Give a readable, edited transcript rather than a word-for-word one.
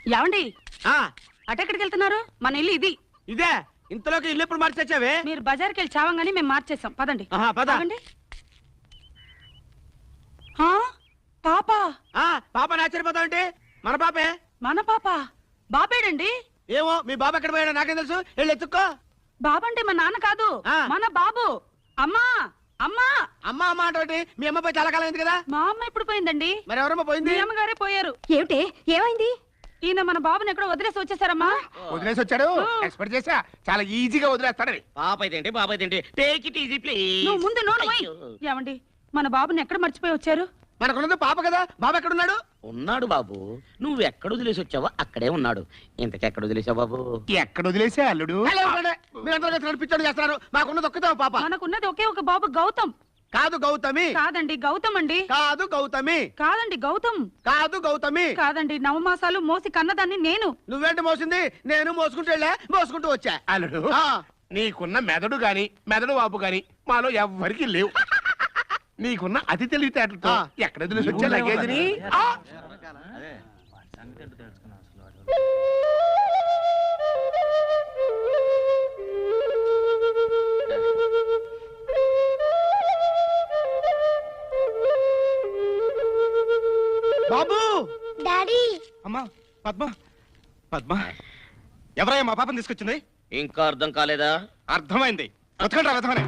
ఏమండి అటెక్కడికి వెళ్తున్నారు? మన ఇల్లు ఇది. ఇదే ఇంతలోకి ఇల్లు ఎప్పుడు మార్చేచ్చావే? మీరు బజార్కి వెళ్ళి చావంగానే మేము మార్చేసాం. పదండి. పదండి. పాప పాప ఆశ్చర్యపోతావంటే మన పాపే. మన పాప? బాబేడండి? ఏమో మీ బాబు ఎక్కడ పోయాడో నాకేం తెలుసు. వెళ్ళి ఎత్తుక్కో. బాబంటే మా నాన్న కాదు, మన బాబు. అమ్మా అమ్మా అమ్మా అమ్మ అంటే మీ అమ్మ పోయి చాలా కాలం అయింది కదా. మా అమ్మ ఎప్పుడు పోయిందండి? మరి ఎవరమ్మా పోయింది? మీ అమ్మగారే పోయారు. ఏమిటి? ఏమైంది? ఈయన మన బాబుని ఎక్కడో వదిలేసి వచ్చేసారమ్మా. వదిలేసి వచ్చాడు? ఎక్స్పెక్ట్ చేసా చాలా ఈజీగా వదిలేస్తాడని. బాబు అయితే టేక్ ఇట్ ఈజీ ప్లీజ్. నువ్వు ముందు నోడు పోయి. ఏమండి మన బాబుని ఎక్కడ మర్చిపోయి వచ్చారు? మనకున్నది పాప కదా. బాబు ఎక్కడున్నాడు? ఉన్నాడు బాబు. నువ్వు ఎక్కడ వదిలేసి వచ్చావో అక్కడే ఉన్నాడు. ఇంతకెక్కడ వదిలేసావు బాబు? ఎక్కడ వదిలేసా అల్లుడు? మీరందరూ పిచ్చోడు చేస్తున్నారు. మాకున్నది ఒక్కతే పాప. మనకున్నది ఒకే ఒక బాబు, గౌతమ్. కాదు గౌతమి. కాదండి గౌతమ్ అండి. కాదు గౌతమి. కాదండి గౌతమ్. కాదు గౌతమి. కాదండి నవమాసాలు మోసి కన్నదాన్ని నేను. నువ్వేంటి మోసింది? నేను మోసుకుంటూ వెళ్ళా, మోసుకుంటూ వచ్చా. అల్లుడు నీకున్న మెదడు గాని మెదడు వాపు గాని మాలో ఎవ్వరికి లేవు. నీకున్న అతి తెలివితేటలతో ఎక్కడ వదిలేసి వచ్చా లగేజ్ని? బాబు. డాడీ. అమ్మా పద్మ, పద్మ ఎవరయ్యా మా పాపని తీసుకొచ్చింది? ఇంకా అర్థం కాలేదా? అర్థమైంది. బతకండి రా, బతకనే.